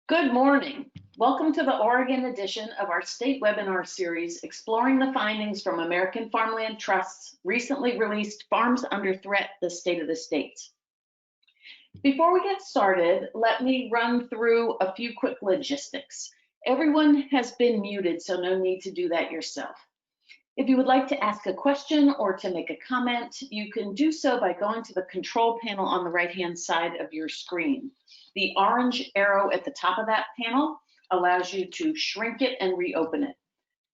Good morning. Welcome to the Oregon edition of our state webinar series, exploring the findings from American Farmland Trust's recently released Farms Under Threat, the State of the States. Before we get started, let me run through a few quick logistics. Everyone has been muted, so no need to do that yourself. If you would like to ask a question or to make a comment, you can do so by going to the control panel on the right-hand side of your screen. The orange arrow at the top of that panel allows you to shrink it and reopen it.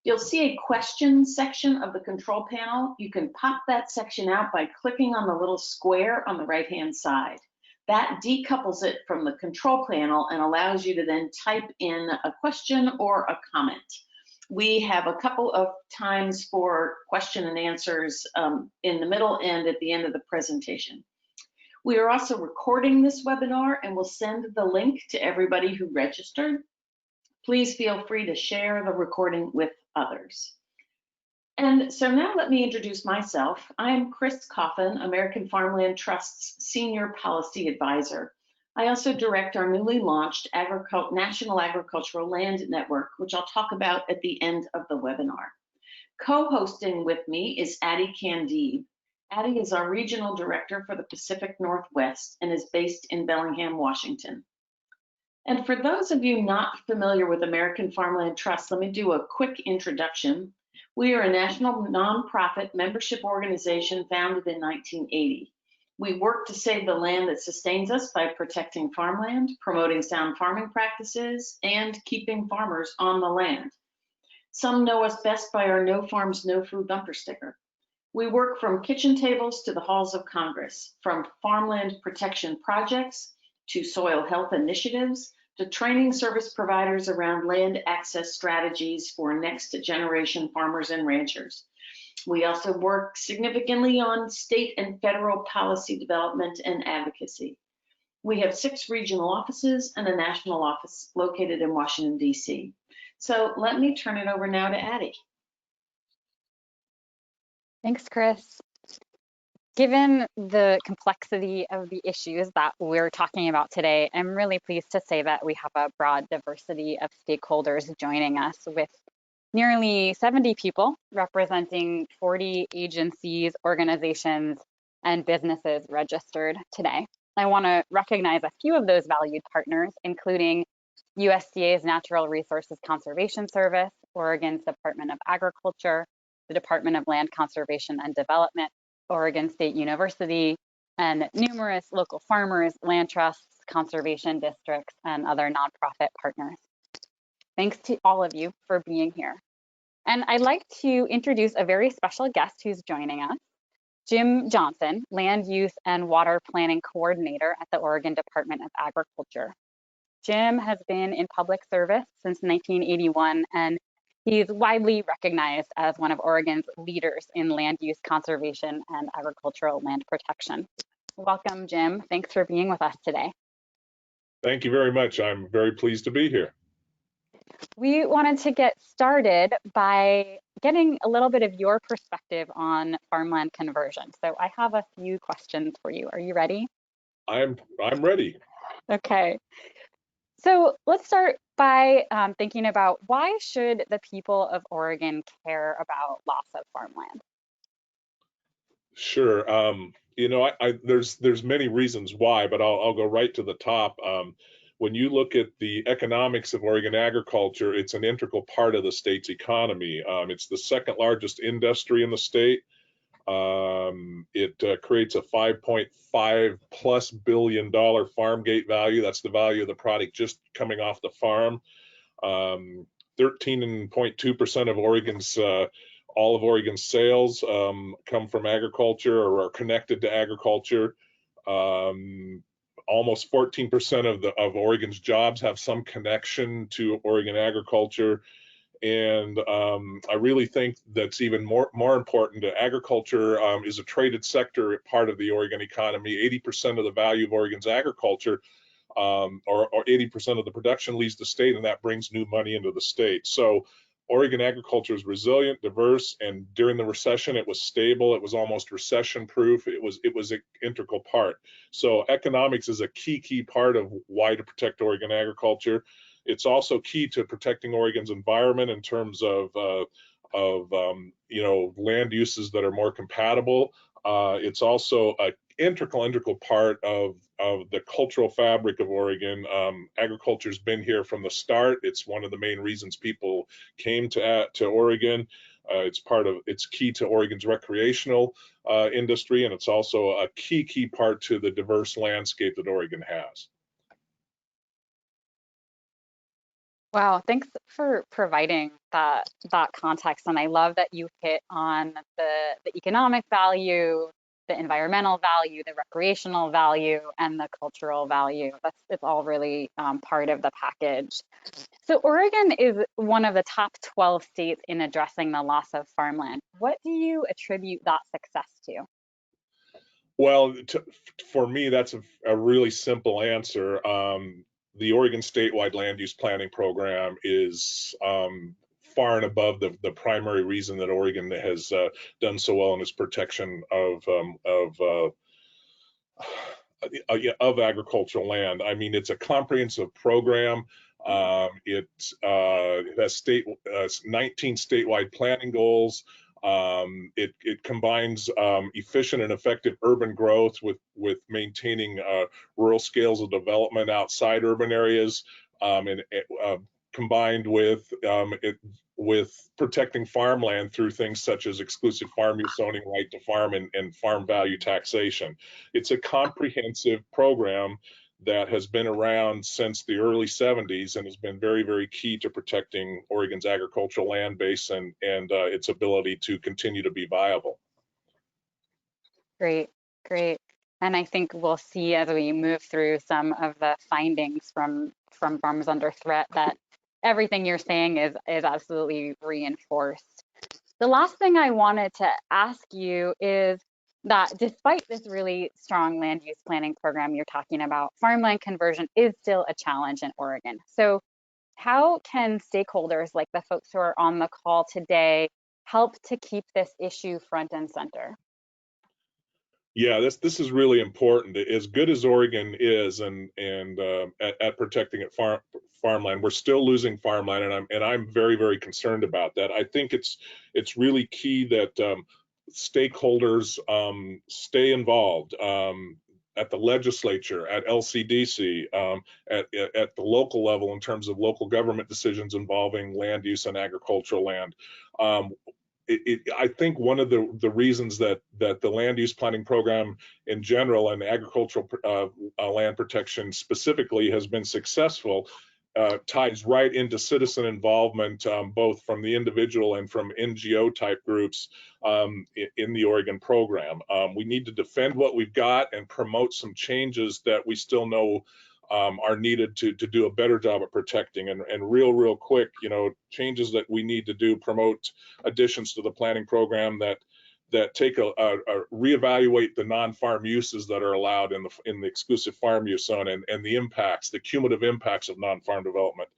You'll see a question section of the control panel. You can pop that section out by clicking on the little square on the right-hand side. That decouples it from the control panel and allows you to then type in a question or a comment. We have a couple of times for question and answers in the middle and at the end of the presentation. We are also recording this webinar and will send the link to everybody who registered. Please feel free to share the recording with others. And so now let me introduce myself. I'm Chris Coffin, American Farmland Trust's Senior Policy Advisor. I also direct our newly launched National Agricultural Land Network, which I'll talk about at the end of the webinar. Co-hosting with me is Addie Candide. Addie is our Regional Director for the Pacific Northwest and is based in Bellingham, Washington. And for those of you not familiar with American Farmland Trust, let me do a quick introduction. We are a national nonprofit membership organization founded in 1980. We work to save the land that sustains us by protecting farmland, promoting sound farming practices, and keeping farmers on the land. Some know us best by our No Farms, No Food bumper sticker. We work from kitchen tables to the halls of Congress, from farmland protection projects to soil health initiatives to training service providers around land access strategies for next generation farmers and ranchers. We also work significantly on state and federal policy development and advocacy. We have 6 regional offices and a national office located in Washington, D.C. So let me turn it over now to Addie. Thanks, Chris. Given the complexity of the issues that we're talking about today, I'm really pleased to say that we have a broad diversity of stakeholders joining us, with nearly 70 people representing 40 agencies, organizations, and businesses registered today. I want to recognize a few of those valued partners, including USDA's Natural Resources Conservation Service, Oregon's Department of Agriculture, the Department of Land Conservation and Development, Oregon State University, and numerous local farmers, land trusts, conservation districts, and other nonprofit partners. Thanks to all of you for being here. And I'd like to introduce a very special guest who's joining us, Jim Johnson, Land Use and Water Planning Coordinator at the Oregon Department of Agriculture. Jim has been in public service since 1981, and he's widely recognized as one of Oregon's leaders in land use conservation and agricultural land protection. Welcome, Jim. Thanks for being with us today. Thank you very much. I'm very pleased to be here. We wanted to get started by getting a little bit of your perspective on farmland conversion. So I have a few questions for you. Are you ready? I'm ready. Okay. So let's start by thinking about, why should the people of Oregon care about loss of farmland? Sure. You know, there's many reasons why, but I'll go right to the top. When you look at the economics of Oregon agriculture, it's an integral part of the state's economy. It's the second largest industry in the state. It creates a $5.5+ billion farm gate value. That's the value of the product just coming off the farm. 13.2% of Oregon's all of Oregon's sales come from agriculture or are connected to agriculture. Almost 14% of Oregon's jobs have some connection to Oregon agriculture. And I really think that's even more important. Agriculture is a traded sector part of the Oregon economy. 80% of the value of Oregon's agriculture, or 80% of the production leaves the state, and that brings new money into the state. So Oregon agriculture is resilient, diverse, and during the recession, it was stable. It was almost recession-proof. It was an integral part. So economics is a key part of why to protect Oregon agriculture. It's also key to protecting Oregon's environment in terms of you know, land uses that are more compatible. It's also an integral part of the cultural fabric of Oregon. Agriculture's been here from the start. It's one of the main reasons people came to Oregon. It's key to Oregon's recreational industry, and it's also a key part to the diverse landscape that Oregon has. Wow, thanks for providing that context. And I love that you hit on the economic value, the environmental value, the recreational value, and the cultural value. It's all really part of the package. So Oregon is one of the top 12 states in addressing the loss of farmland. What do you attribute that success to? Well, for me, that's a really simple answer. The Oregon statewide land use planning program is far and above the primary reason that Oregon has done so well in its protection of agricultural land. I mean, it's a comprehensive program. It has 19 statewide planning goals. It combines efficient and effective urban growth with maintaining rural scales of development outside urban areas, and combined with protecting farmland through things such as exclusive farm use zoning, right to farm, and farm value taxation. It's a comprehensive program that has been around since the early 70s and has been very key to protecting Oregon's agricultural land base and its ability to continue to be viable. Great. And I think we'll see as we move through some of the findings from Farms Under Threat that everything you're saying is absolutely reinforced. The last thing I wanted to ask you is that despite this really strong land use planning program you're talking about, farmland conversion is still a challenge in Oregon. So how can stakeholders like the folks who are on the call today help to keep this issue front and center? Yeah, this is really important. As good as Oregon is at protecting farmland, we're still losing farmland, and I'm very concerned about that. I think it's really key that stakeholders stay involved at the legislature, at LCDC, at the local level in terms of local government decisions involving land use and agricultural land. I think one of the reasons that the land use planning program in general and agricultural land protection specifically has been successful ties right into citizen involvement, both from the individual and from NGO type groups in the Oregon program. We need to defend what we've got and promote some changes that we still know are needed to do a better job at protecting. And real quick, you know, changes that we need to do, promote additions to the planning program that take reevaluate the non-farm uses that are allowed in the exclusive farm use zone and the cumulative impacts of non-farm development.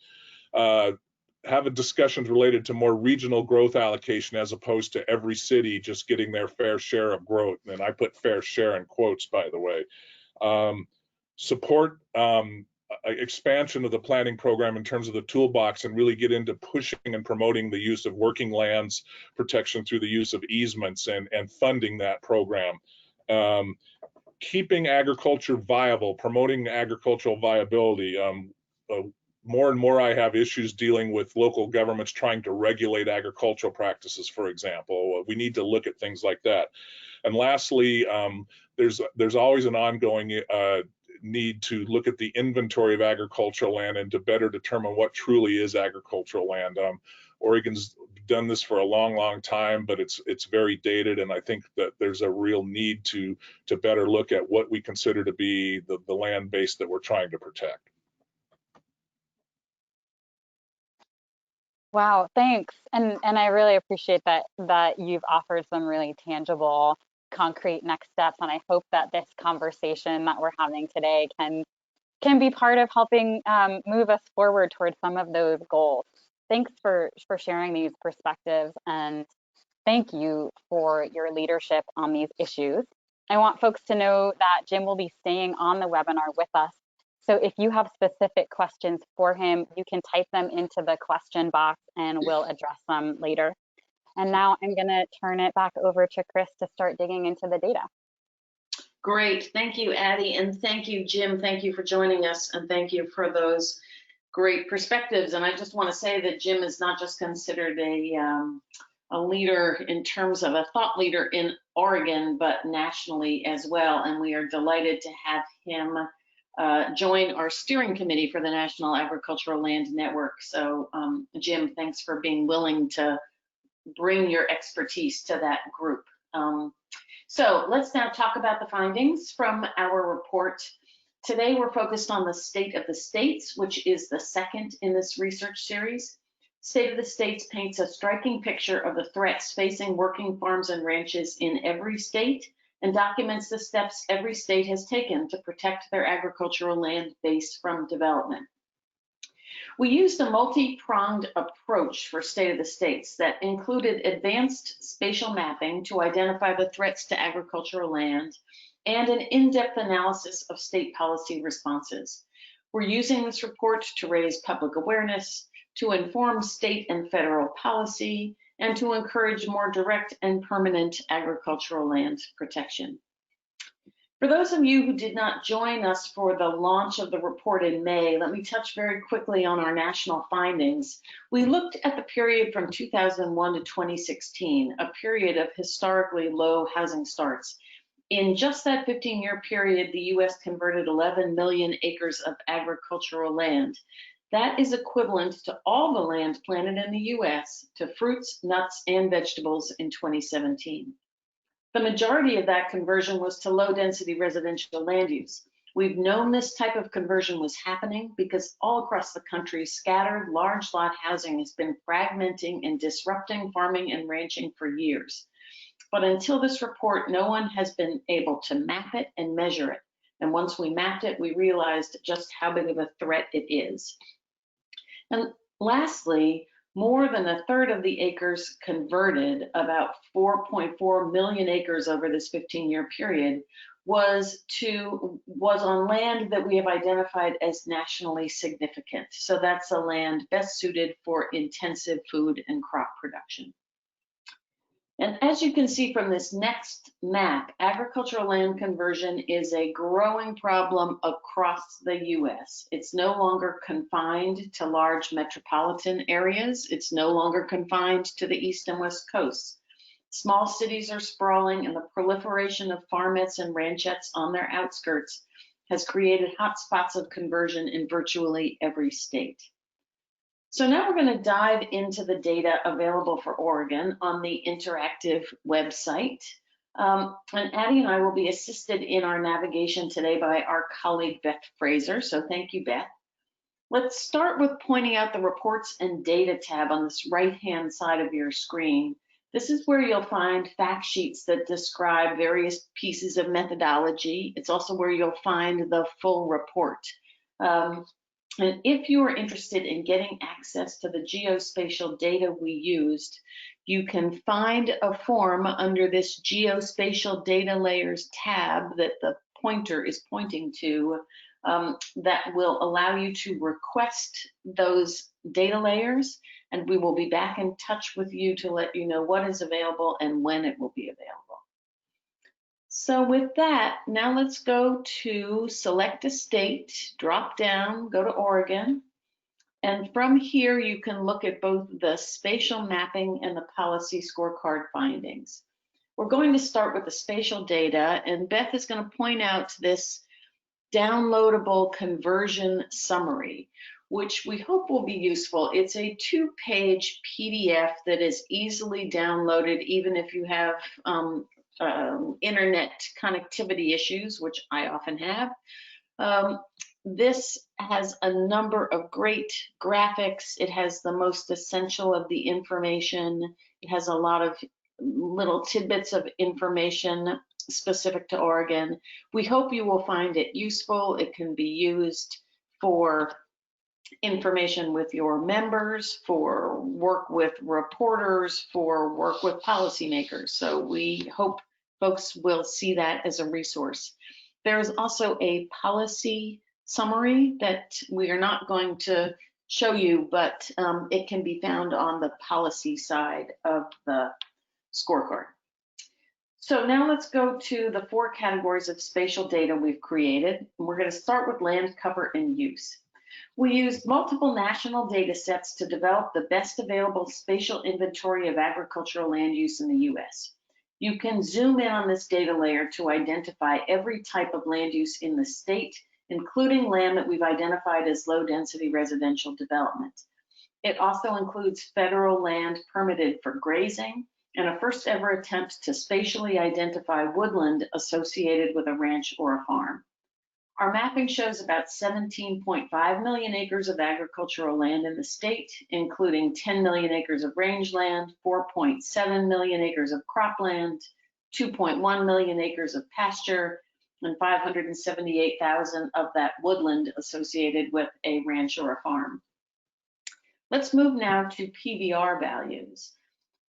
Have a discussions related to more regional growth allocation as opposed to every city just getting their fair share of growth. And I put fair share in quotes, by the way. Support expansion of the planning program in terms of the toolbox and really get into pushing and promoting the use of working lands protection through the use of easements and funding that program. Keeping agriculture viable, promoting agricultural viability. More and more I have issues dealing with local governments trying to regulate agricultural practices, for example. We need to look at things like that. And lastly, there's always an ongoing need to look at the inventory of agricultural land and to better determine what truly is agricultural land. Oregon's done this for a long time, but it's very dated, and I think that there's a real need to better look at what we consider to be the land base that we're trying to protect. Wow, thanks. And I really appreciate that you've offered some really tangible, concrete next steps. And I hope that this conversation that we're having today can be part of helping move us forward towards some of those goals. thanks for sharing these perspectives, and thank you for your leadership on these issues. I want folks to know that Jim will be staying on the webinar with us. So if you have specific questions for him, you can type them into the question box and we'll address them later. And now I'm going to turn it back over to Chris to start digging into the data. Great. Thank you, Addie. And thank you, Jim. Thank you for joining us. And thank you for those great perspectives. And I just want to say that Jim is not just considered a leader in terms of a thought leader in Oregon, but nationally as well. And we are delighted to have him join our steering committee for the National Agricultural Land Network. So Jim, thanks for being willing to bring your expertise to that group. So let's now talk about the findings from our report. Today we're focused on the state of the states, which is the second in this research series. State of the States paints a striking picture of the threats facing working farms and ranches in every state and documents the steps every state has taken to protect their agricultural land base from development. We used a multi-pronged approach for State of the States that included advanced spatial mapping to identify the threats to agricultural land and an in-depth analysis of state policy responses. We're using this report to raise public awareness, to inform state and federal policy, and to encourage more direct and permanent agricultural land protection. For those of you who did not join us for the launch of the report in May, let me touch very quickly on our national findings. We looked at the period from 2001 to 2016, a period of historically low housing starts. In just that 15-year period, the U.S. converted 11 million acres of agricultural land. That is equivalent to all the land planted in the U.S. to fruits, nuts, and vegetables in 2017. The majority of that conversion was to low-density residential land use. We've known this type of conversion was happening because all across the country, scattered large lot housing has been fragmenting and disrupting farming and ranching for years. But until this report, no one has been able to map it and measure it. And once we mapped it, we realized just how big of a threat it is. And lastly, more than a third of the acres converted, about 4.4 million acres over this 15-year period, was on land that we have identified as nationally significant. So that's a land best suited for intensive food and crop production. And as you can see from this next map, agricultural land conversion is a growing problem across the U.S. It's no longer confined to large metropolitan areas. It's no longer confined to the East and West coasts. Small cities are sprawling, and the proliferation of farmettes and ranchettes on their outskirts has created hotspots of conversion in virtually every state. So now we're going to dive into the data available for Oregon on the interactive website. And Addie and I will be assisted in our navigation today by our colleague, Beth Fraser. So thank you, Beth. Let's start with pointing out the Reports and Data tab on this right-hand side of your screen. This is where you'll find fact sheets that describe various pieces of methodology. It's also where you'll find the full report. And if you are interested in getting access to the geospatial data we used, you can find a form under this Geospatial Data Layers tab that the pointer is pointing to that will allow you to request those data layers, and we will be back in touch with you to let you know what is available and when it will be available. So with that, now let's go to select a state, drop down, go to Oregon. And from here, you can look at both the spatial mapping and the policy scorecard findings. We're going to start with the spatial data, and Beth is going to point out this downloadable conversion summary, which we hope will be useful. It's a 2-page PDF that is easily downloaded, even if you have internet connectivity issues, which I often have. This has a number of great graphics. It has the most essential of the information. It has a lot of little tidbits of information specific to Oregon. We hope you will find it useful. It can be used for information with your members, for work with reporters, for work with policymakers. So we hope folks will see that as a resource. There is also a policy summary that we are not going to show you, but it can be found on the policy side of the scorecard. So now let's go to the 4 categories of spatial data we've created. We're going to start with land cover and use. We used multiple national data sets to develop the best available spatial inventory of agricultural land use in the US. You can zoom in on this data layer to identify every type of land use in the state, including land that we've identified as low density residential development. It also includes federal land permitted for grazing and a first ever attempt to spatially identify woodland associated with a ranch or a farm. Our mapping shows about 17.5 million acres of agricultural land in the state, including 10 million acres of rangeland, 4.7 million acres of cropland, 2.1 million acres of pasture, and 578,000 of that woodland associated with a ranch or a farm. Let's move now to PVR values.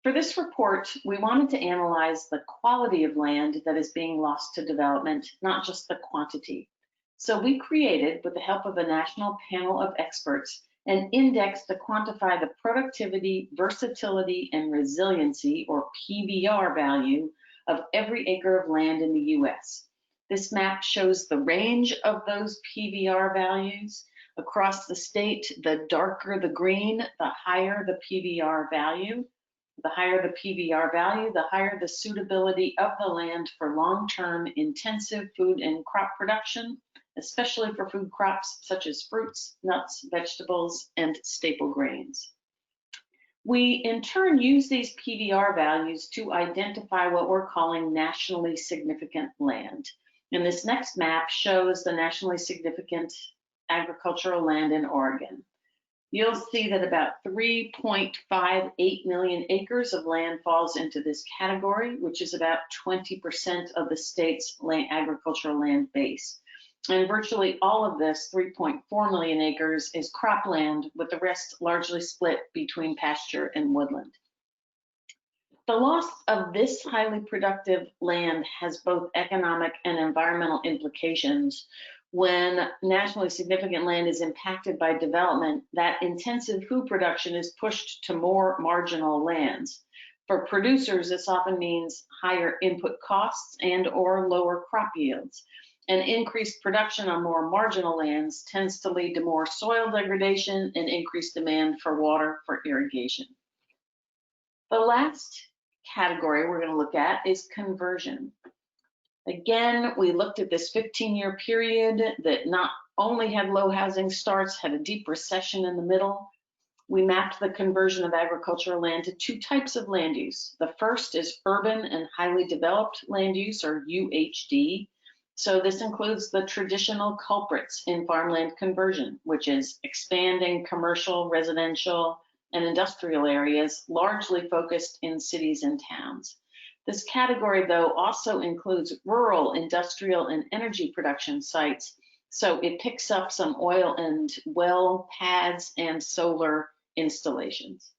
For this report, we wanted to analyze the quality of land that is being lost to development, not just the quantity. So we created, with the help of a national panel of experts, an index to quantify the productivity, versatility, and resiliency, or PVR value, of every acre of land in the US. This map shows the range of those PVR values across the state. The darker the green, the higher the PVR value. The higher the PVR value, the higher the suitability of the land for long-term intensive food and crop production, especially for food crops such as fruits, nuts, vegetables, and staple grains. We in turn use these PVR values to identify what we're calling nationally significant land. And this next map shows the nationally significant agricultural land in Oregon. You'll see that about 3.58 million acres of land falls into this category, which is about 20% of the state's agricultural land base. And virtually all of this, 3.4 million acres, is cropland, with the rest largely split between pasture and woodland. The loss of this highly productive land has both economic and environmental implications. When nationally significant land is impacted by development, that intensive food production is pushed to more marginal lands. For producers, this often means higher input costs and or lower crop yields. And increased production on more marginal lands tends to lead to more soil degradation and increased demand for water for irrigation. The last category we're going to look at is conversion. Again, we looked at this 15-year period that not only had low housing starts, had a deep recession in the middle. We mapped the conversion of agricultural land to 2 types of land use. The first is urban and highly developed land use, or UHD. So this includes the traditional culprits in farmland conversion, which is expanding commercial, residential, and industrial areas, largely focused in cities and towns. This category, though, also includes rural, industrial, and energy production sites, so it picks up some oil and well pads and solar installations.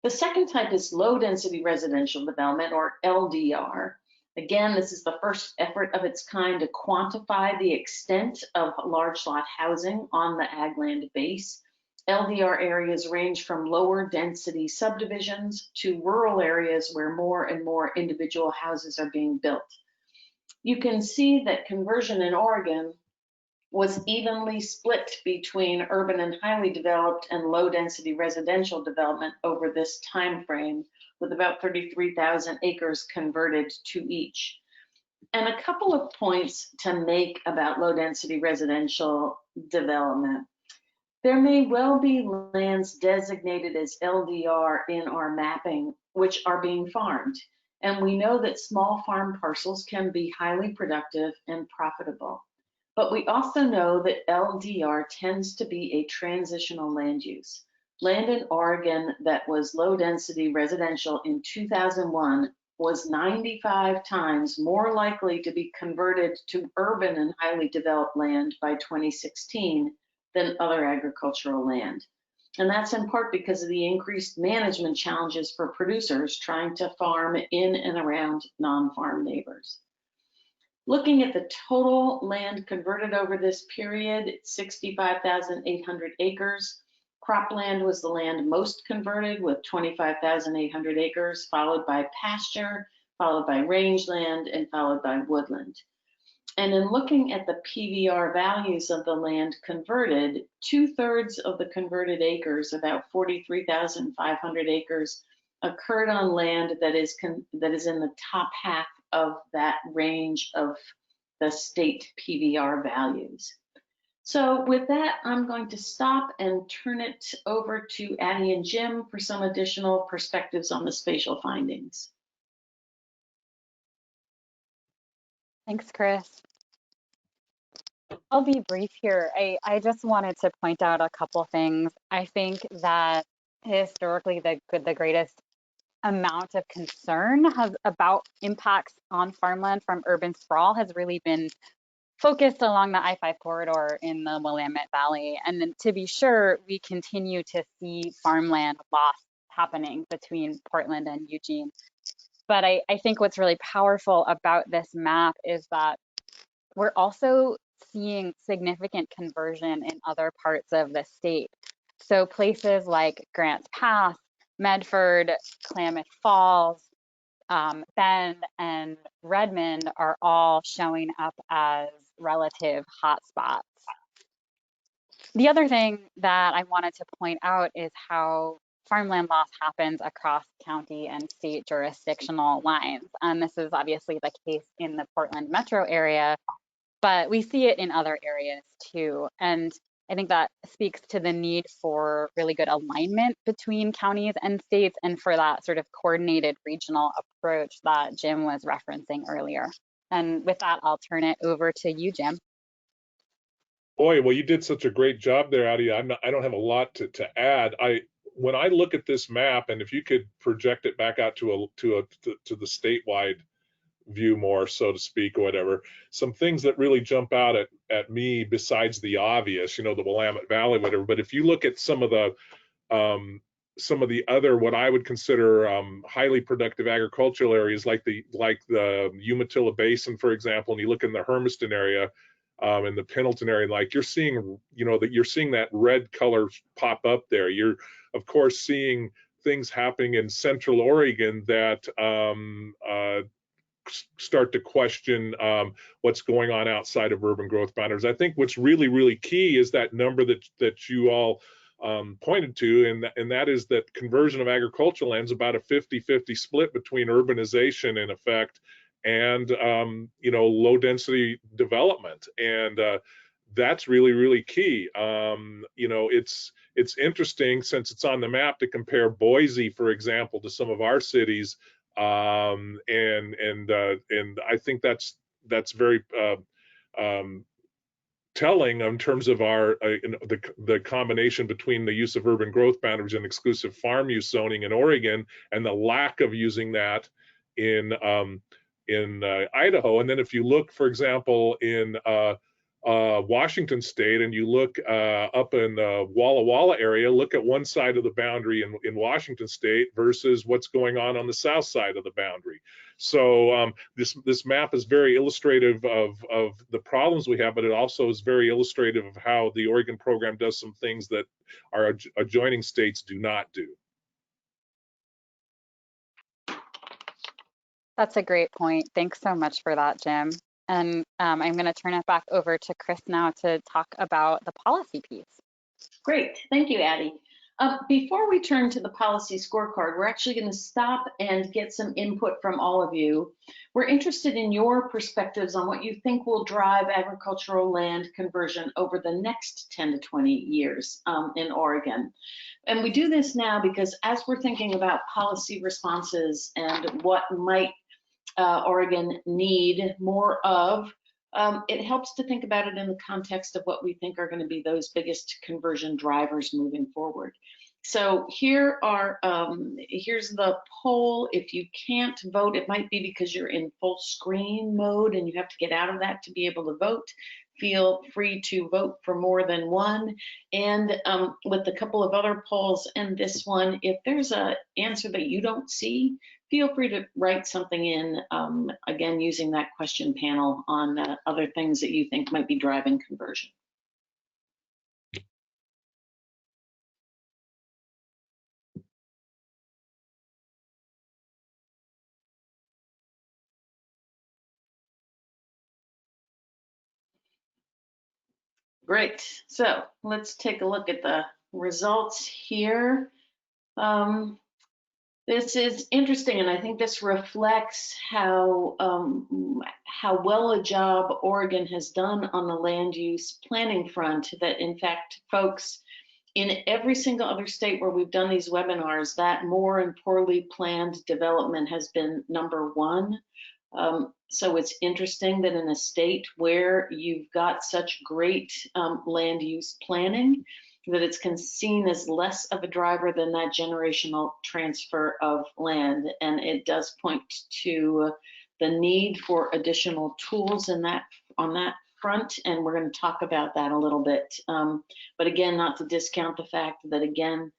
The second type is low-density residential development, or LDR. Again, this is the first effort of its kind to quantify the extent of large lot housing on the ag land base. LDR areas range from lower density subdivisions to rural areas where more and more individual houses are being built. You can see that conversion in Oregon was evenly split between urban and highly developed and low density residential development over this time frame, with about 33,000 acres converted to each. And a couple of points to make about low density residential development. There may well be lands designated as LDR in our mapping, which are being farmed. And we know that small farm parcels can be highly productive and profitable. But we also know that LDR tends to be a transitional land use. Land in Oregon that was low density residential in 2001 was 95 times more likely to be converted to urban and highly developed land by 2016 than other agricultural land. And that's in part because of the increased management challenges for producers trying to farm in and around non-farm neighbors. Looking at the total land converted over this period, 65,800 acres. Cropland was the land most converted with 25,800 acres, followed by pasture, followed by rangeland, and followed by woodland. And in looking at the PVR values of the land converted, 2/3 of the converted acres, about 43,500 acres, occurred on land that is in the top half of that range of the state PVR values. So with that, I'm going to stop and turn it over to Addie and Jim for some additional perspectives on the spatial findings. Thanks, Chris. I'll be brief here. I just wanted to point out a couple things. I think that historically the greatest amount of concern about impacts on farmland from urban sprawl has really been focused along the I-5 corridor in the Willamette Valley. And then to be sure, we continue to see farmland loss happening between Portland and Eugene. But I think what's really powerful about this map is that we're also seeing significant conversion in other parts of the state. So places like Grants Pass, Medford, Klamath Falls, Bend, and Redmond are all showing up as relative hotspots. The other thing that I wanted to point out is how farmland loss happens across county and state jurisdictional lines. And this is obviously the case in the Portland metro area, but we see it in other areas too. And I think that speaks to the need for really good alignment between counties and states and for that sort of coordinated regional approach that Jim was referencing earlier. And with that, I'll turn it over to you, Jim. Boy, well, you did such a great job there, Addie. I don't have a lot to add. When I look at this map, and if you could project it back out to the statewide view more, so to speak, or whatever, some things that really jump out at me besides the obvious, the Willamette Valley, whatever. But if you look at some of the other, what I would consider highly productive agricultural areas, like the Umatilla Basin, for example, and you look in the Hermiston area, in the Pendleton area, like you're seeing, you're seeing that red color pop up there. You're, of course, seeing things happening in Central Oregon that start to question what's going on outside of urban growth boundaries. I think what's really, really key is that number that you all pointed to, and that is that conversion of agricultural lands about a 50-50 split between urbanization in effect and low density development, and that's really, really key. It's interesting, since it's on the map, to compare Boise, for example, to some of our cities, and I think that's very telling in terms of our the combination between the use of urban growth boundaries and exclusive farm use zoning in Oregon and the lack of using that in Idaho. And then if you look, for example, in Washington State, and you look up in the Walla Walla area, look at one side of the boundary in Washington State versus what's going on the south side of the boundary. So this map is very illustrative of the problems we have, but it also is very illustrative of how the Oregon program does some things that our adjoining states do not do. That's a great point. Thanks so much for that, Jim. And I'm going to turn it back over to Chris now to talk about the policy piece. Great, thank you, Addie. Before we turn to the policy scorecard, we're actually going to stop and get some input from all of you. We're interested in your perspectives on what you think will drive agricultural land conversion over the next 10 to 20 years in Oregon. And we do this now because as we're thinking about policy responses and what might Oregon need more of, it helps to think about it in the context of what we think are going to be those biggest conversion drivers moving forward. So here's the poll. If you can't vote, it might be because you're in full screen mode and you have to get out of that to be able to vote. feel free to vote for more than one. And with a couple of other polls and this one, if there's an answer that you don't see, feel free to write something in, again, using that question panel on other things that you think might be driving conversion. Great, so let's take a look at the results here. This is interesting, and I think this reflects how well a job Oregon has done on the land use planning front, that in fact, folks, in every single other state where we've done these webinars, that more and poorly planned development has been #1. So it's interesting that in a state where you've got such great land use planning, that it's seen as less of a driver than that generational transfer of land. And it does point to the need for additional tools on that front, and we're going to talk about that a little bit. But again, not to discount the fact that, again,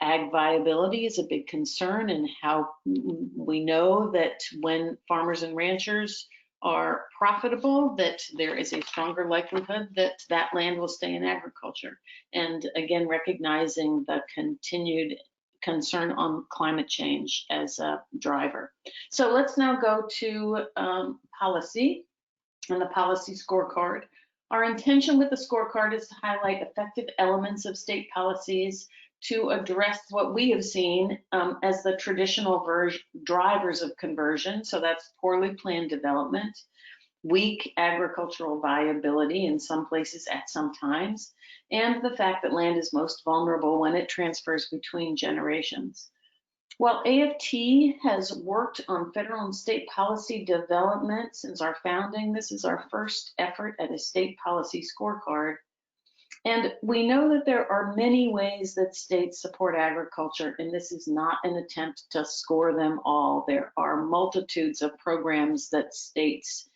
ag viability is a big concern, and how we know that when farmers and ranchers are profitable, that there is a stronger likelihood that that land will stay in agriculture. And again, recognizing the continued concern on climate change as a driver. So let's now go to policy and the policy scorecard. Our intention with the scorecard is to highlight effective elements of state policies to address what we have seen as the traditional drivers of conversion. So that's poorly planned development, weak agricultural viability in some places at some times, and the fact that land is most vulnerable when it transfers between generations. While AFT has worked on federal and state policy development since our founding, this is our first effort at a state policy scorecard. And we know that there are many ways that states support agriculture, and this is not an attempt to score them all. There are multitudes of programs that states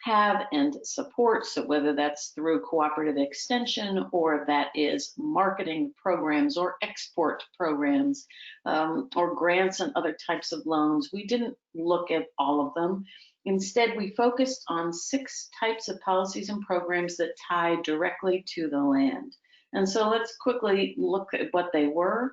have and support, so whether that's through cooperative extension, or that is marketing programs or export programs, or grants and other types of loans. We didn't look at all of them. Instead, we focused on 6 types of policies and programs that tie directly to the land. And so let's quickly look at what they were.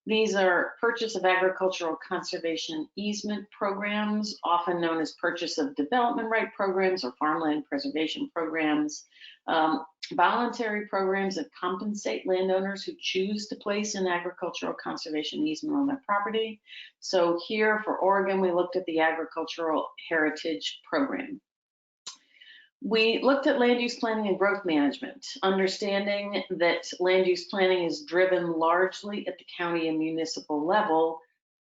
These are purchase of agricultural conservation easement programs, often known as purchase of development right programs or farmland preservation programs, voluntary programs that compensate landowners who choose to place an agricultural conservation easement on their property. So here for Oregon, we looked at the Agricultural Heritage Program. We looked at land use planning and growth management, understanding that land use planning is driven largely at the county and municipal level,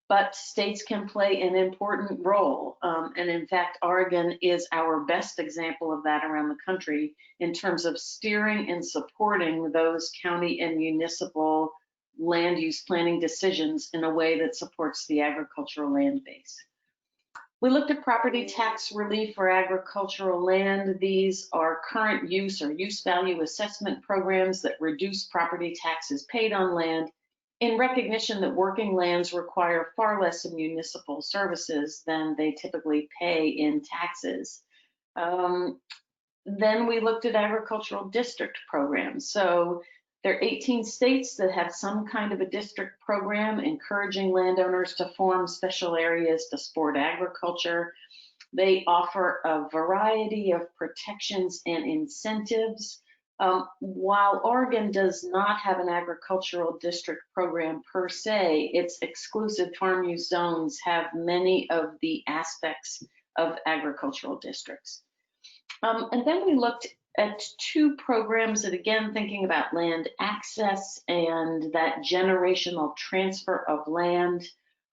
but states can play an important role. And in fact, Oregon is our best example of that around the country in terms of steering and supporting those county and municipal land use planning decisions in a way that supports the agricultural land base. We looked at property tax relief for agricultural land. These are current use or use value assessment programs that reduce property taxes paid on land in recognition that working lands require far less municipal services than they typically pay in taxes. Then we looked at agricultural district programs. So there are 18 states that have some kind of a district program encouraging landowners to form special areas to support agriculture. They offer a variety of protections and incentives. While Oregon does not have an agricultural district program per se, its exclusive farm use zones have many of the aspects of agricultural districts. And then we looked at 2 programs that, again, thinking about land access and that generational transfer of land,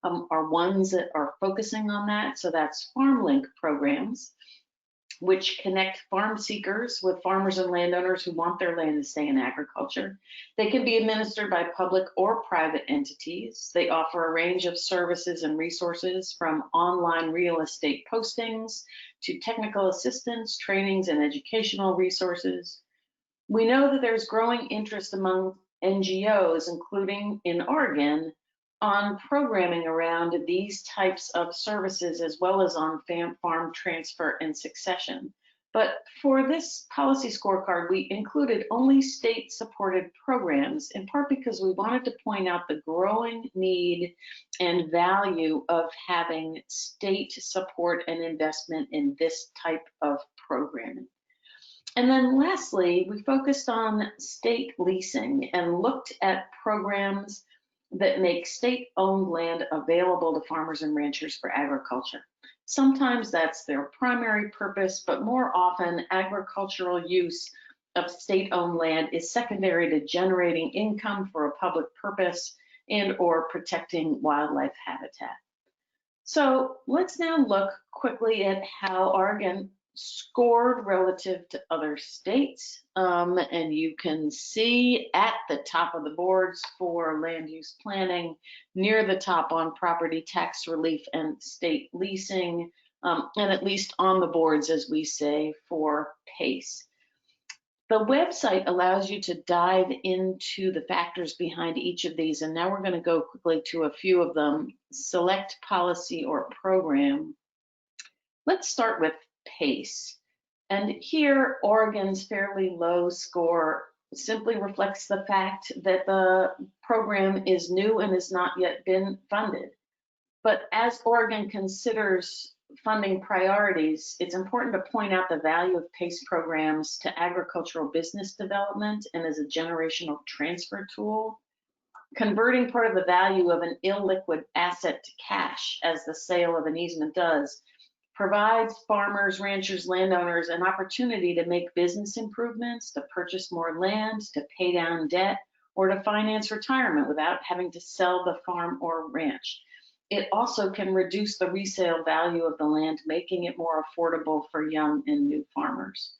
are ones that are focusing on that. So that's FarmLink programs. which connect farm seekers with farmers and landowners who want their land to stay in agriculture. They can be administered by public or private entities. They offer a range of services and resources from online real estate postings to technical assistance, trainings, and educational resources. We know that there's growing interest among NGOs, including in Oregon, on programming around these types of services, as well as on farm transfer and succession. But for this policy scorecard, we included only state-supported programs, in part because we wanted to point out the growing need and value of having state support and investment in this type of programming. And then lastly, we focused on state leasing and looked at programs that make state-owned land available to farmers and ranchers for agriculture. Sometimes that's their primary purpose, but more often agricultural use of state-owned land is secondary to generating income for a public purpose and or protecting wildlife habitat. So let's now look quickly at how Oregon scored relative to other states, and you can see at the top of the boards for land use planning, near the top on property tax relief and state leasing, and at least on the boards, as we say, for PACE. The website allows you to dive into the factors behind each of these, and now we're going to go quickly to a few of them. Select policy or program. Let's start with PACE. And here, Oregon's fairly low score simply reflects the fact that the program is new and has not yet been funded. But as Oregon considers funding priorities, it's important to point out the value of PACE programs to agricultural business development and as a generational transfer tool. Converting part of the value of an illiquid asset to cash, as the sale of an easement does, provides farmers, ranchers, landowners an opportunity to make business improvements, to purchase more land, to pay down debt, or to finance retirement without having to sell the farm or ranch. It also can reduce the resale value of the land, making it more affordable for young and new farmers.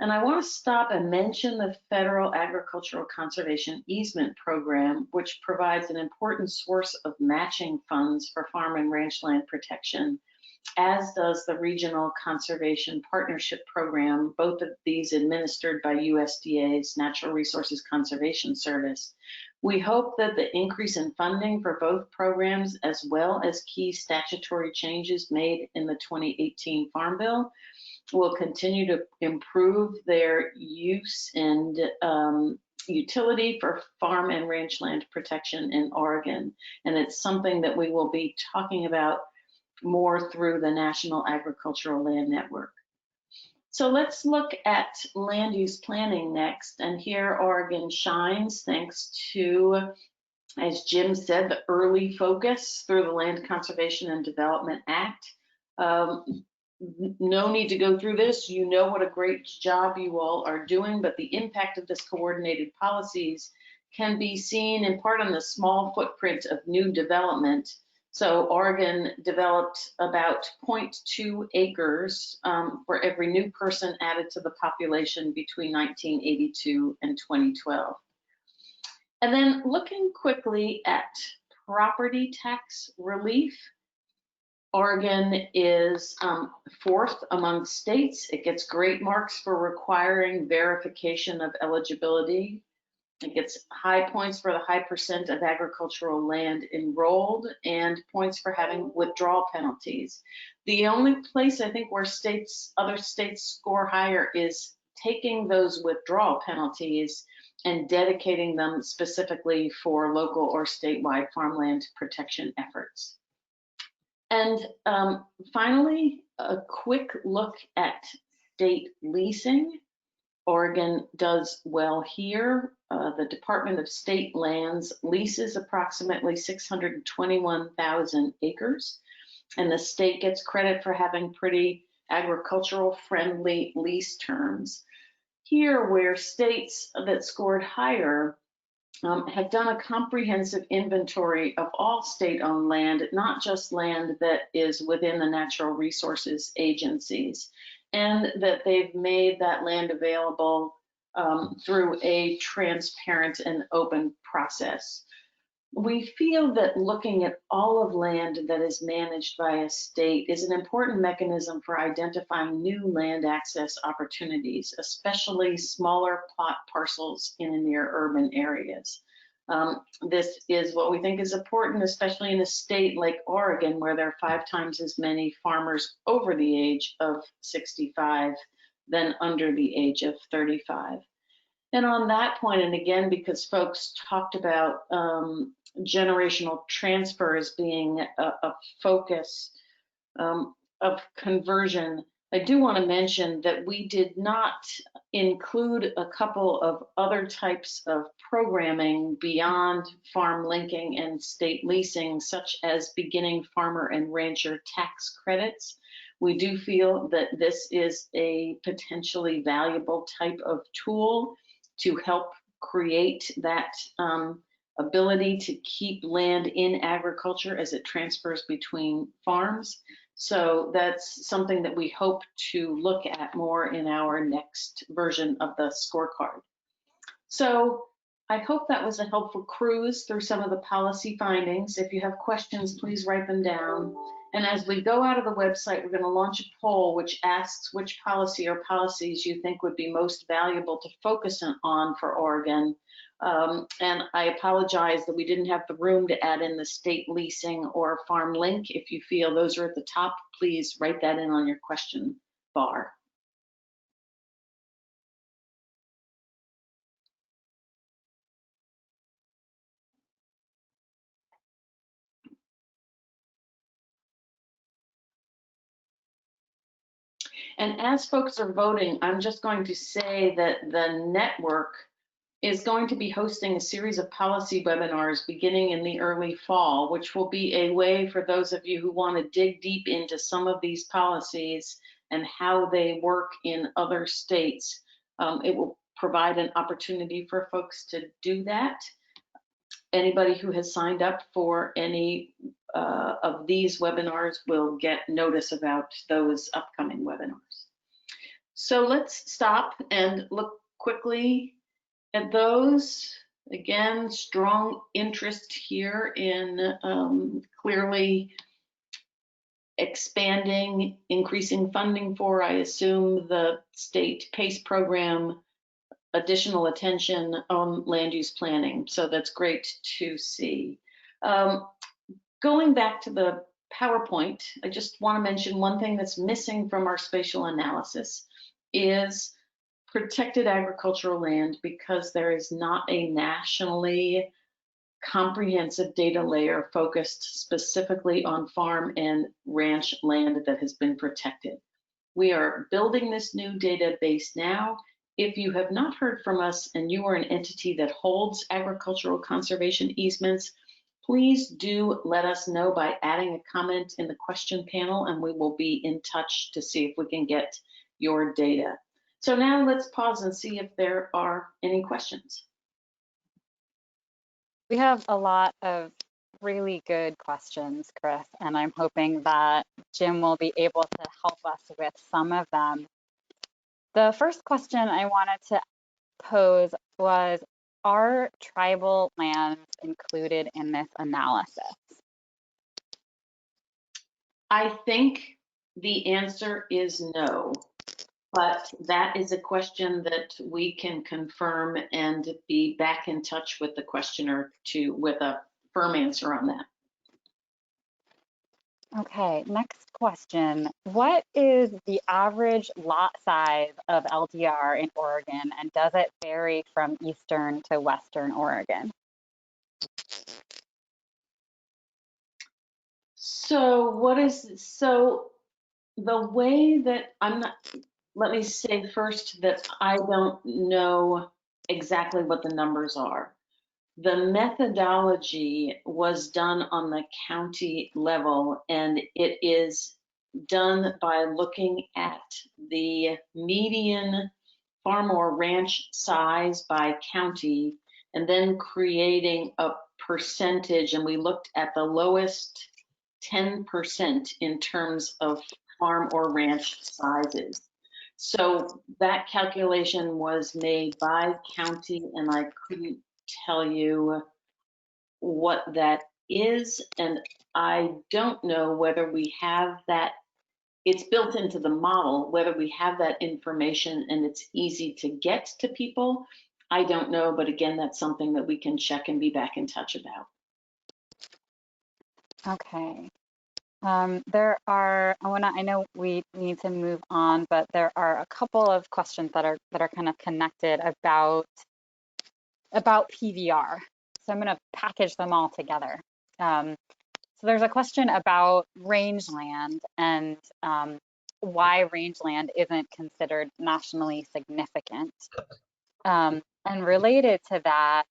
And I want to stop and mention the Federal Agricultural Conservation Easement Program, which provides an important source of matching funds for farm and ranch land protection, as does the Regional Conservation Partnership Program, both of these administered by USDA's Natural Resources Conservation Service. We hope that the increase in funding for both programs, as well as key statutory changes made in the 2018 Farm Bill, will continue to improve their use and utility for farm and ranch land protection in Oregon. And it's something that we will be talking about more through the National Agricultural Land Network. So let's look at land use planning next. And here Oregon shines thanks to, as Jim said, the early focus through the Land Conservation and Development Act. No need to go through this. You know what a great job you all are doing, but the impact of this coordinated policies can be seen in part on the small footprint of new development. So Oregon developed about 0.2 acres for every new person added to the population between 1982 and 2012. And then looking quickly at property tax relief, Oregon is fourth among states. It gets great marks for requiring verification of eligibility. It gets high points for the high percent of agricultural land enrolled and points for having withdrawal penalties. The only place I think where other states score higher is taking those withdrawal penalties and dedicating them specifically for local or statewide farmland protection efforts. And finally, a quick look at state leasing. Oregon does well here. The Department of State Lands leases approximately 621,000 acres, and the state gets credit for having pretty agricultural friendly lease terms. Here, where states that scored higher have done a comprehensive inventory of all state-owned land, not just land that is within the natural resources agencies. and that they've made that land available through a transparent and open process. We feel that looking at all of land that is managed by a state is an important mechanism for identifying new land access opportunities, especially smaller plot parcels in near urban areas. This is what we think is important, especially in a state like Oregon, where there are 5 times as many farmers over the age of 65 than under the age of 35. And on that point, and again, because folks talked about generational transfer as being a focus of conversion, I do want to mention that we did not include a couple of other types of programming beyond farm linking and state leasing, such as beginning farmer and rancher tax credits. We do feel that this is a potentially valuable type of tool to help create that ability to keep land in agriculture as it transfers between farms. So that's something that we hope to look at more in our next version of the scorecard. So I hope that was a helpful cruise through some of the policy findings. If you have questions, please write them down. And as we go out of the website, we're going to launch a poll which asks which policy or policies you think would be most valuable to focus on for Oregon. And I apologize that we didn't have the room to add in the state leasing or farm link. If you feel those are at the top, please write that in on your question bar. And as folks are voting, I'm just going to say that the network is going to be hosting a series of policy webinars beginning in the early fall, which will be a way for those of you who want to dig deep into some of these policies and how they work in other states. It will provide an opportunity for folks to do that. Anybody who has signed up for any of these webinars will get notice about those upcoming webinars. So let's stop and look quickly at those. Again, strong interest here in clearly expanding, increasing funding for, I assume, the state PACE program, additional attention on land use planning. So that's great to see. Going back to the PowerPoint, I just want to mention one thing that's missing from our spatial analysis is protected agricultural land, because there is not a nationally comprehensive data layer focused specifically on farm and ranch land that has been protected. We are building this new database now. If you have not heard from us and you are an entity that holds agricultural conservation easements, please do let us know by adding a comment in the question panel, and we will be in touch to see if we can get your data. So now let's pause and see if there are any questions. We have a lot of really good questions, Chris, and I'm hoping that Jim will be able to help us with some of them. The first question I wanted to pose was, are tribal lands included in this analysis? I think the answer is no, but that is a question that we can confirm and be back in touch with the questioner with a firm answer on that. Okay, next question. What is the average lot size of LDR in Oregon, and does it vary from eastern to western Oregon? So the way that let me say first that I don't know exactly what the numbers are. The methodology was done on the county level, and it is done by looking at the median farm or ranch size by county, and then creating a percentage, and we looked at the lowest 10% in terms of farm or ranch sizes. So that calculation was made by county, and I couldn't tell you what that is, and I don't know whether we have that. It's built into the model, whether we have that information and it's easy to get to people. I don't know, but again, that's something that we can check and be back in touch about. Okay. I know we need to move on, but there are a couple of questions that are kind of connected about PVR. So I'm going to package them all together. So there's a question about rangeland and why rangeland isn't considered nationally significant. And related to that,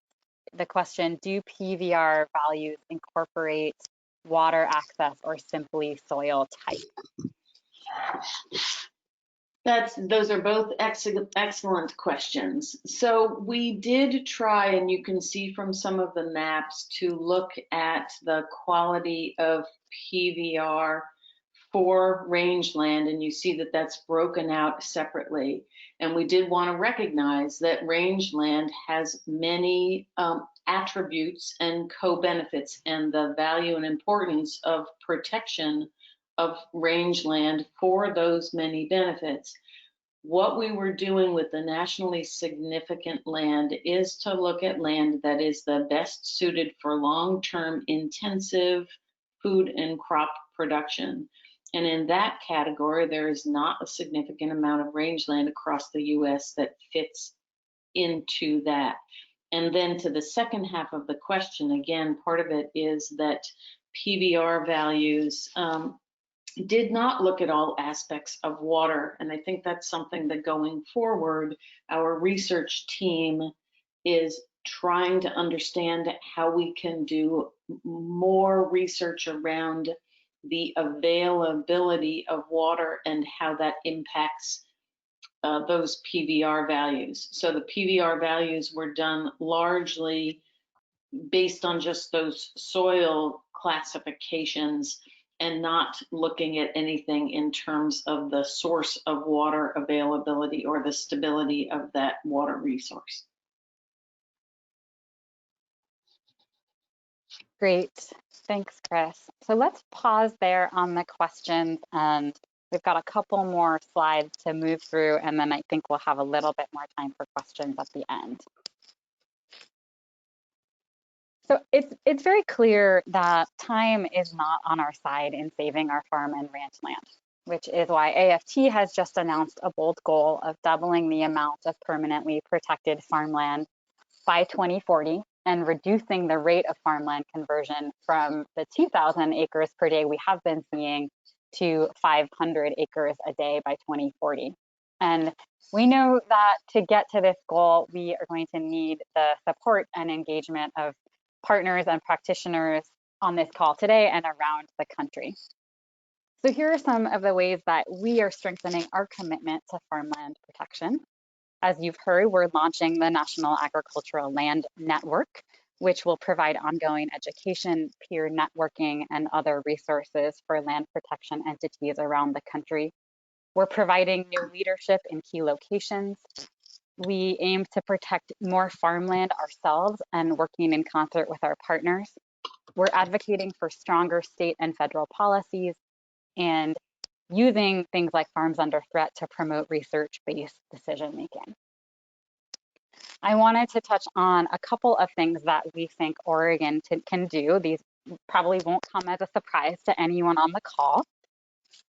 the question, do PVR values incorporate water access or simply soil type? Those are both excellent questions. So we did try, and you can see from some of the maps, to look at the quality of PVR for rangeland, and you see that that's broken out separately. And we did want to recognize that rangeland has many attributes and co-benefits, and the value and importance of protection of rangeland for those many benefits. What we were doing with the nationally significant land is to look at land that is the best suited for long-term intensive food and crop production. And in that category, there is not a significant amount of rangeland across the US that fits into that. And then to the second half of the question, again, part of it is that PVR values did not look at all aspects of water. And I think that's something that going forward, our research team is trying to understand how we can do more research around the availability of water and how that impacts those PVR values. So the PVR values were done largely based on just those soil classifications and not looking at anything in terms of the source of water availability or the stability of that water resource. Great, thanks, Chris. So let's pause there on the questions, and we've got a couple more slides to move through, and then I think we'll have a little bit more time for questions at the end. So it's very clear that time is not on our side in saving our farm and ranch land, which is why AFT has just announced a bold goal of doubling the amount of permanently protected farmland by 2040 and reducing the rate of farmland conversion from the 2,000 acres per day we have been seeing to 500 acres a day by 2040. And we know that to get to this goal, we are going to need the support and engagement of partners and practitioners on this call today and around the country. So here are some of the ways that we are strengthening our commitment to farmland protection. As you've heard, we're launching the National Agricultural Land Network, which will provide ongoing education, peer networking, and other resources for land protection entities around the country. We're providing new leadership in key locations. We aim to protect more farmland ourselves and working in concert with our partners. We're advocating for stronger state and federal policies and using things like Farms Under Threat to promote research-based decision-making. I wanted to touch on a couple of things that we think Oregon can do. These probably won't come as a surprise to anyone on the call,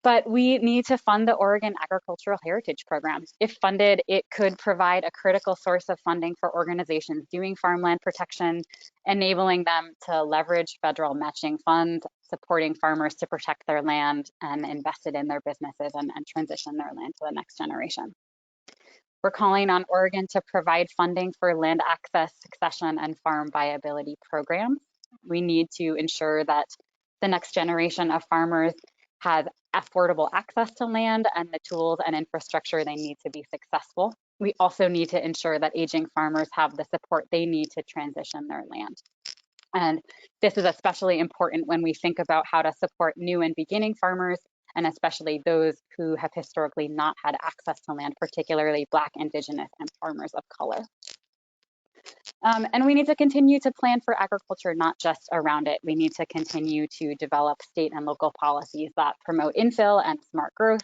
but we need to fund the Oregon Agricultural Heritage Program. If funded, it could provide a critical source of funding for organizations doing farmland protection, enabling them to leverage federal matching funds, supporting farmers to protect their land and invest it in their businesses and transition their land to the next generation. We're calling on Oregon to provide funding for land access, succession, and farm viability programs. We need to ensure that the next generation of farmers has affordable access to land and the tools and infrastructure they need to be successful. We also need to ensure that aging farmers have the support they need to transition their land. And this is especially important when we think about how to support new and beginning farmers and especially those who have historically not had access to land, particularly Black, Indigenous, and farmers of color. And we need to continue to plan for agriculture, not just around it. We need to continue to develop state and local policies that promote infill and smart growth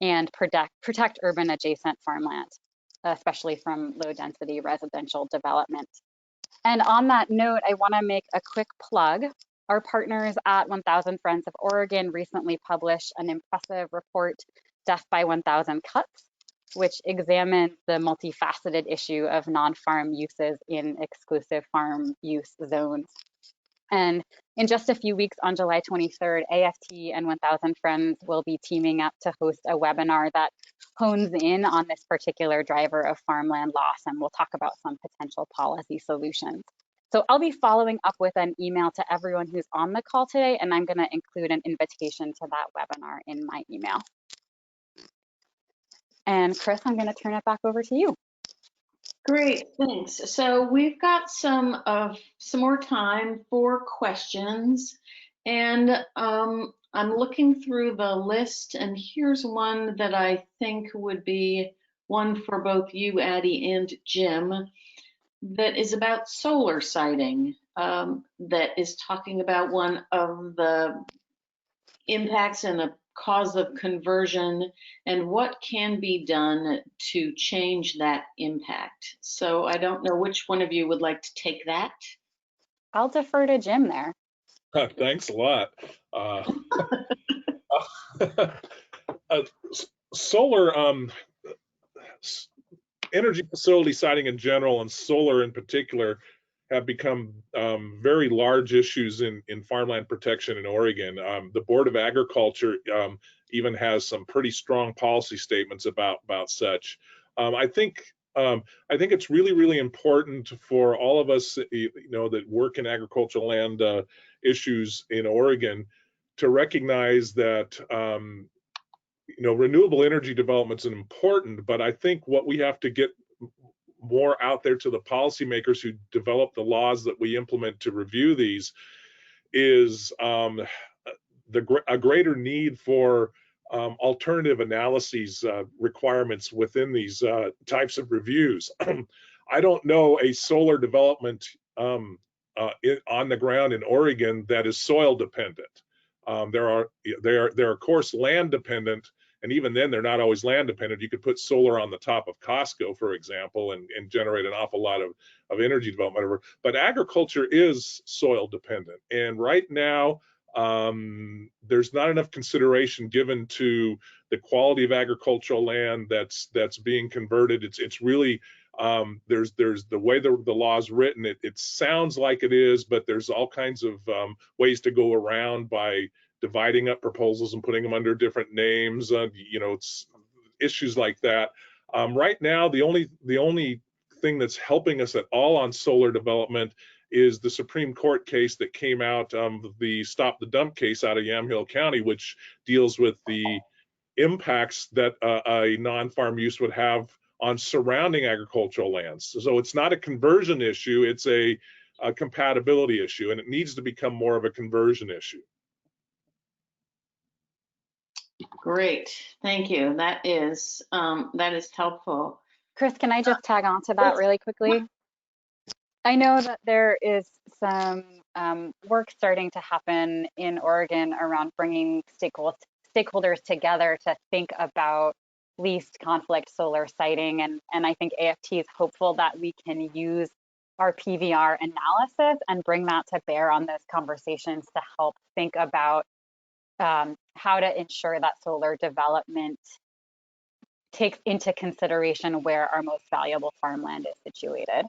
and protect urban adjacent farmland, especially from low density residential development. And on that note, I want to make a quick plug. Our partners at 1000 Friends of Oregon recently published an impressive report, Death by 1000 Cuts, which examines the multifaceted issue of non-farm uses in exclusive farm use zones. And in just a few weeks, on July 23rd, AFT and 1000 Friends will be teaming up to host a webinar that hones in on this particular driver of farmland loss, and we'll talk about some potential policy solutions. So I'll be following up with an email to everyone who's on the call today, and I'm going to include an invitation to that webinar in my email. And Chris, I'm going to turn it back over to you. Great, thanks. So we've got some more time for questions, and I'm looking through the list, and here's one that I think would be one for both you, Addie, and Jim, that is about solar siting, that is talking about one of the impacts and the cause of conversion and what can be done to change that impact. So I don't know which one of you would like to take that. I'll defer to Jim there. Thanks a lot. Solar, energy facility siting in general and solar in particular have become very large issues in farmland protection in Oregon. The Board of Agriculture even has some pretty strong policy statements about such. I think it's really important for all of us, that work in agricultural land issues in Oregon to recognize that renewable energy development is important, but I think what we have to get more out there to the policymakers who develop the laws that we implement to review these is a greater need for alternative analyses requirements within these types of reviews. I don't know a solar development on the ground in Oregon that is soil dependent. They're of course land dependent, and even then they're not always land dependent. You could put solar on the top of Costco, for example, and generate an awful lot of energy development. But agriculture is soil dependent, and right now there's not enough consideration given to the quality of agricultural land that's being converted. It's really there's the way the law is written, it sounds like it is, but there's all kinds of ways to go around by dividing up proposals and putting them under different names. It's issues like that. Right now, the only thing that's helping us at all on solar development is the Supreme Court case that came out, the Stop the Dump case out of Yamhill County, which deals with the impacts that a non-farm use would have on surrounding agricultural lands. So it's not a conversion issue, it's a compatibility issue, and it needs to become more of a conversion issue. Great, thank you. That is helpful. Chris, can I just tag on to that really quickly? I know that there is some work starting to happen in Oregon around bringing stakeholders together to think about least conflict solar siting, and I think AFT is hopeful that we can use our PVR analysis and bring that to bear on those conversations to help think about how to ensure that solar development takes into consideration where our most valuable farmland is situated.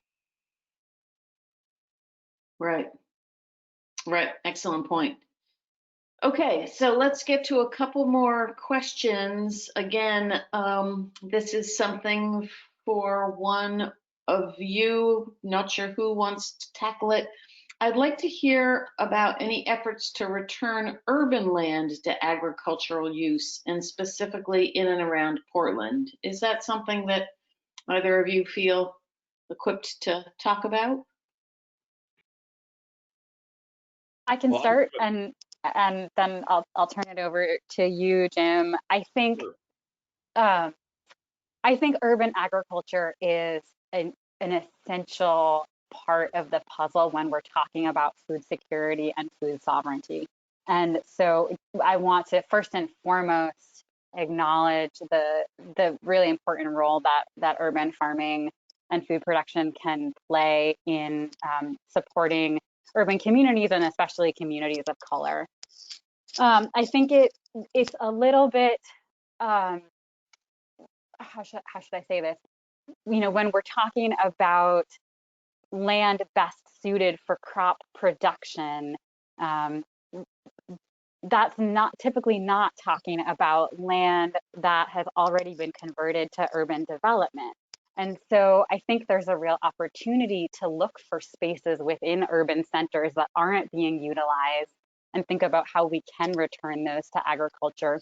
Right. Excellent point. Okay, so let's get to a couple more questions. Again, this is something for one of you, not sure who wants to tackle it. I'd like to hear about any efforts to return urban land to agricultural use, and specifically in and around Portland. Is that something that either of you feel equipped to talk about? I can start, and and then I'll turn it over to you, Jim. I think urban agriculture is an essential part of the puzzle when we're talking about food security and food sovereignty. And so I want to first and foremost acknowledge the really important role that urban farming and food production can play in supporting urban communities, and especially communities of color. I think it's a little bit, how should I say this? When we're talking about land best suited for crop production, that's typically not talking about land that has already been converted to urban development. And so I think there's a real opportunity to look for spaces within urban centers that aren't being utilized and think about how we can return those to agriculture,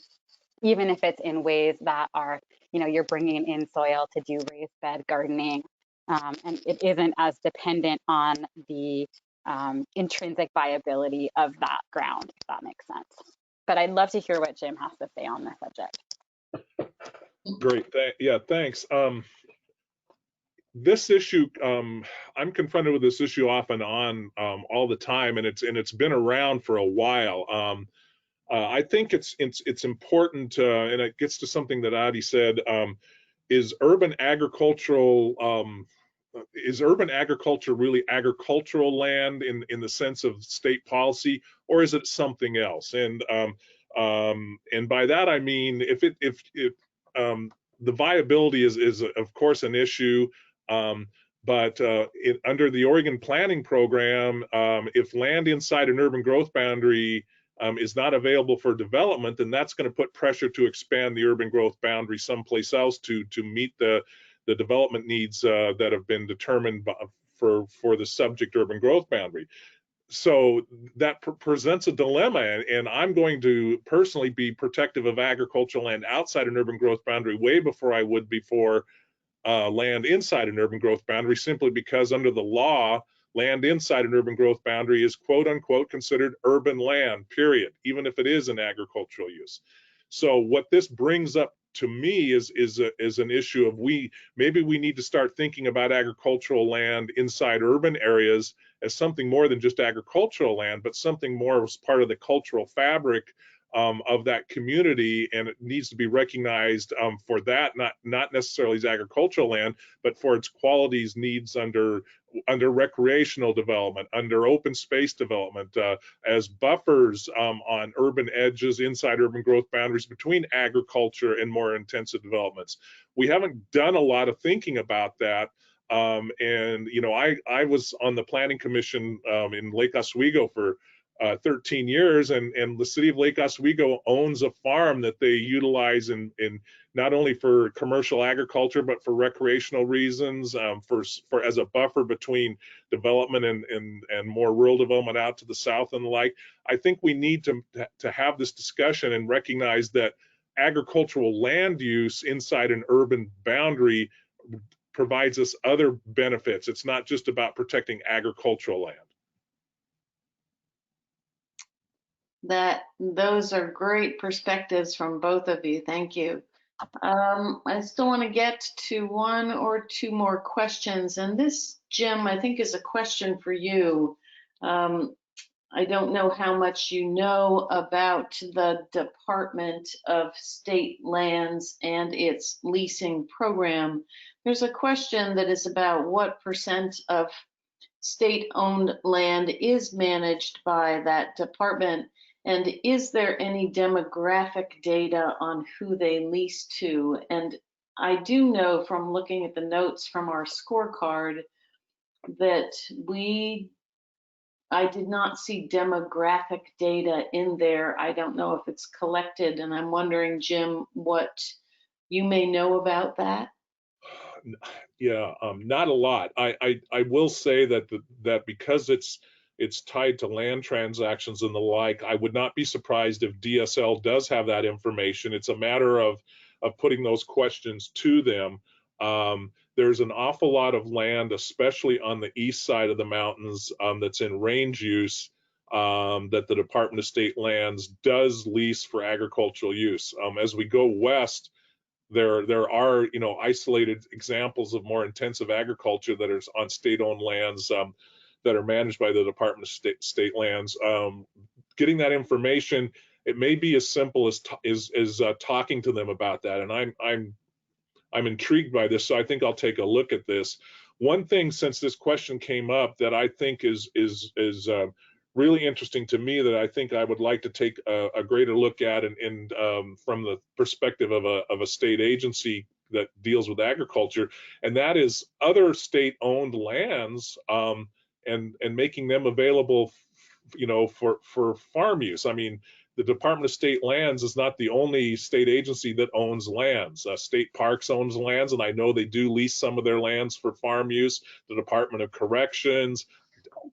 even if it's in ways that are, you're bringing in soil to do raised bed gardening, and it isn't as dependent on the intrinsic viability of that ground, if that makes sense. But I'd love to hear what Jim has to say on this subject. Great, yeah, thanks. This issue, I'm confronted with this issue off and on all the time, and it's been around for a while. I think it's important, and it gets to something that Adi said. Is urban agriculture really agricultural land in the sense of state policy, or is it something else? And by that I mean, if the viability is of course an issue, but under the Oregon Planning Program, if land inside an urban growth boundary is not available for development, then that's going to put pressure to expand the urban growth boundary someplace else to meet the development needs that have been determined for the subject urban growth boundary. So that presents a dilemma, and I'm going to personally be protective of agricultural land outside an urban growth boundary way before I would before land inside an urban growth boundary, simply because under the law, land inside an urban growth boundary is quote unquote considered urban land, period, even if it is an agricultural use. So what this brings up to me is an issue of maybe we need to start thinking about agricultural land inside urban areas as something more than just agricultural land, but something more as part of the cultural fabric of that community, and it needs to be recognized for that, not necessarily as agricultural land, but for its qualities, needs under recreational development, under open space development, as buffers on urban edges inside urban growth boundaries between agriculture and more intensive developments. We haven't done a lot of thinking about that. And I was on the planning commission in Lake Oswego for 13 years, and the city of Lake Oswego owns a farm that they utilize in not only for commercial agriculture but for recreational reasons, for as a buffer between development and more rural development out to the south and the like. I think we need to have this discussion and recognize that agricultural land use inside an urban boundary provides us other benefits. It's not just about protecting agricultural land. Those are great perspectives from both of you. Thank you. I still want to get to one or two more questions. And this, Jim, I think is a question for you. I don't know how much you know about the Department of State Lands and its leasing program. There's a question that is about what % of state-owned land is managed by that department. And is there any demographic data on who they lease to? And I do know from looking at the notes from our scorecard that I did not see demographic data in there. I don't know if it's collected, and I'm wondering, Jim, what you may know about that? Yeah, not a lot. I will say that because it's tied to land transactions and the like, I would not be surprised if DSL does have that information. It's a matter of putting those questions to them. There's an awful lot of land, especially on the east side of the mountains, that's in range use, that the Department of State Lands does lease for agricultural use. As we go west, there are, you know, isolated examples of more intensive agriculture that are on state-owned lands that are managed by the Department of State Lands. Getting that information, it may be as simple as talking to them about that, and I'm intrigued by this, so I think I'll take a look at this. One thing, since this question came up, that I think is really interesting to me, that I think I would like to take a greater look at, and from the perspective of a state agency that deals with agriculture, and that is other state-owned lands, and making them available, you know, for farm use. I mean, the Department of State Lands is not the only state agency that owns lands. State Parks owns lands, and I know they do lease some of their lands for farm use. The Department of Corrections,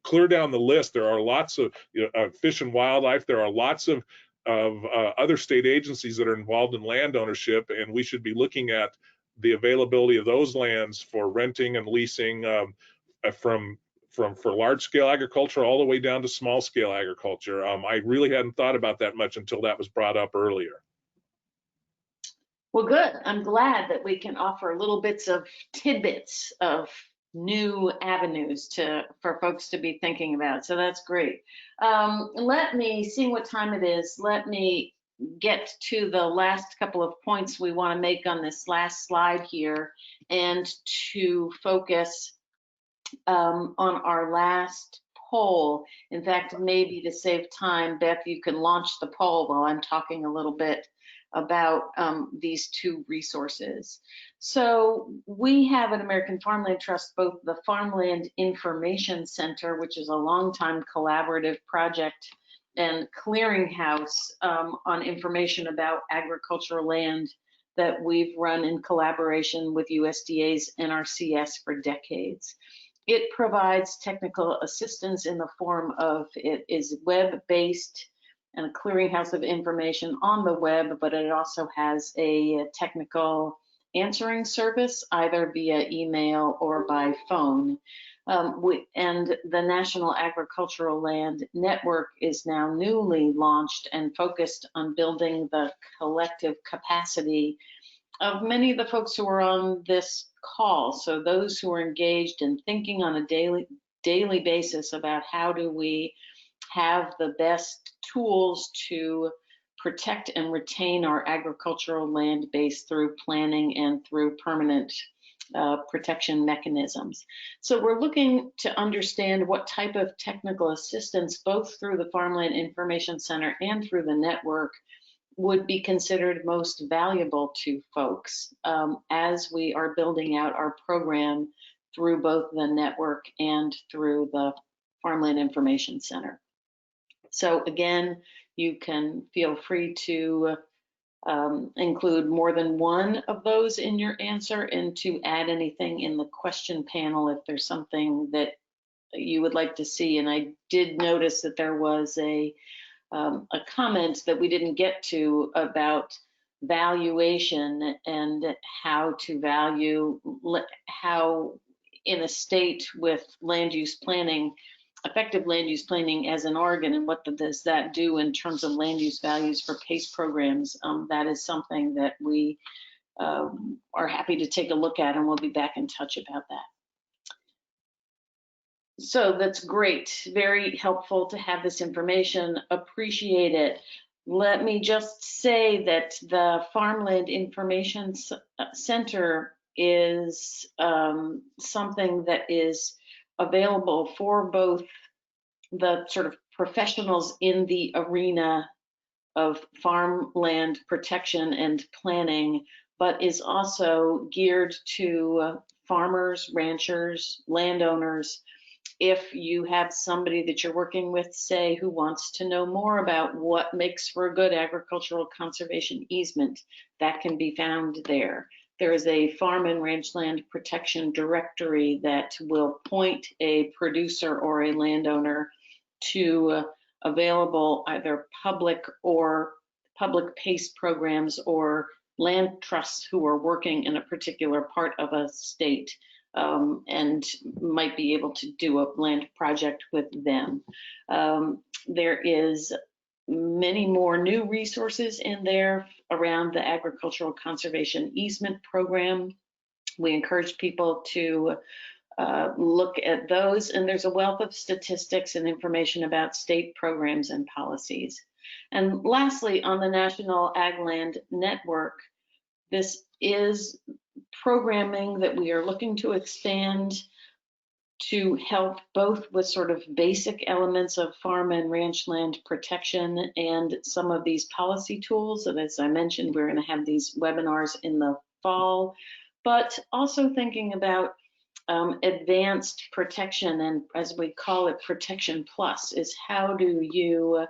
clear down the list. There are lots of, you know, Fish and Wildlife. There are lots of other state agencies that are involved in land ownership, and we should be looking at the availability of those lands for renting and leasing, for large-scale agriculture all the way down to small-scale agriculture. I really hadn't thought about that much until that was brought up earlier. Well, good. I'm glad that we can offer little bits of tidbits of new avenues for folks to be thinking about. So that's great. Let me see what time it is. Let me get to the last couple of points we want to make on this last slide here, and to focus on our last poll. In fact, maybe to save time, Beth, you can launch the poll while I'm talking a little bit about these two resources. So we have at American Farmland Trust both the Farmland Information Center, which is a long-time collaborative project and clearinghouse on information about agricultural land that we've run in collaboration with USDA's NRCS for decades. It provides technical assistance in the form of, it is web-based and a clearinghouse of information on the web, but it also has a technical answering service, either via email or by phone. And the National Agricultural Land Network is now newly launched and focused on building the collective capacity of many of the folks who are on this call. So those who are engaged in thinking on a daily basis about how do we have the best tools to protect and retain our agricultural land base through planning and through permanent protection mechanisms. So we're looking to understand what type of technical assistance, both through the Farmland Information Center and through the network, would be considered most valuable to folks as we are building out our program through both the network and through the Farmland Information Center. So again, you can feel free to include more than one of those in your answer, and to add anything in the question panel if there's something that you would like to see. And I did notice that there was a comment that we didn't get to about valuation and how to value, how in a state with land use planning, effective land use planning as in Oregon, and what does that do in terms of land use values for PACE programs. That is something that we are happy to take a look at, and we'll be back in touch about that. So that's great, very helpful to have this information, appreciate it. Let me just say that the Farmland Information Center is something that is available for both the sort of professionals in the arena of farmland protection and planning, but is also geared to farmers, ranchers, landowners. If you have somebody that you're working with, say, who wants to know more about what makes for a good agricultural conservation easement, that can be found there. There is a farm and ranchland protection directory that will point a producer or a landowner to available either public PACE programs or land trusts who are working in a particular part of a state and might be able to do a land project with them. There is many more new resources in there around the agricultural conservation easement program. We encourage people to look at those, and there's a wealth of statistics and information about state programs and policies. And lastly, on the National Ag Land Network, this is programming that we are looking to expand to help both with sort of basic elements of farm and ranch land protection and some of these policy tools. And as I mentioned, we're going to have these webinars in the fall, but also thinking about advanced protection, and as we call it, Protection Plus, is how do you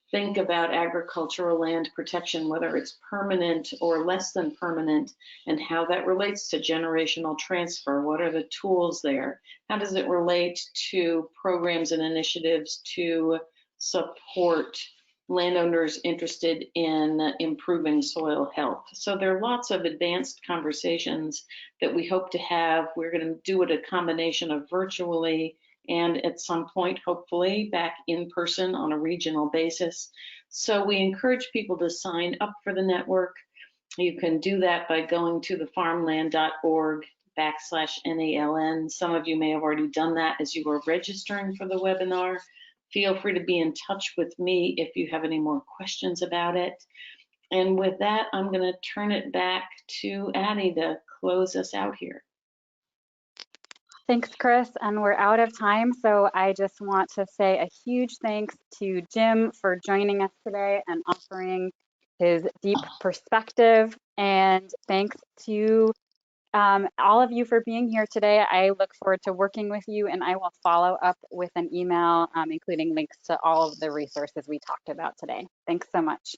think about agricultural land protection, whether it's permanent or less than permanent, and how that relates to generational transfer. What are the tools there? How does it relate to programs and initiatives to support landowners interested in improving soil health? So there are lots of advanced conversations that we hope to have. We're going to do it a combination of virtually and at some point, hopefully, back in person on a regional basis. So we encourage people to sign up for the network. You can do that by going to thefarmland.org/NALN. Some of you may have already done that as you were registering for the webinar. Feel free to be in touch with me if you have any more questions about it. And with that, I'm going to turn it back to Addie to close us out here. Thanks, Chris, and we're out of time, so I just want to say a huge thanks to Jim for joining us today and offering his deep perspective, and thanks to all of you for being here today. I look forward to working with you, and I will follow up with an email including links to all of the resources we talked about today. Thanks so much.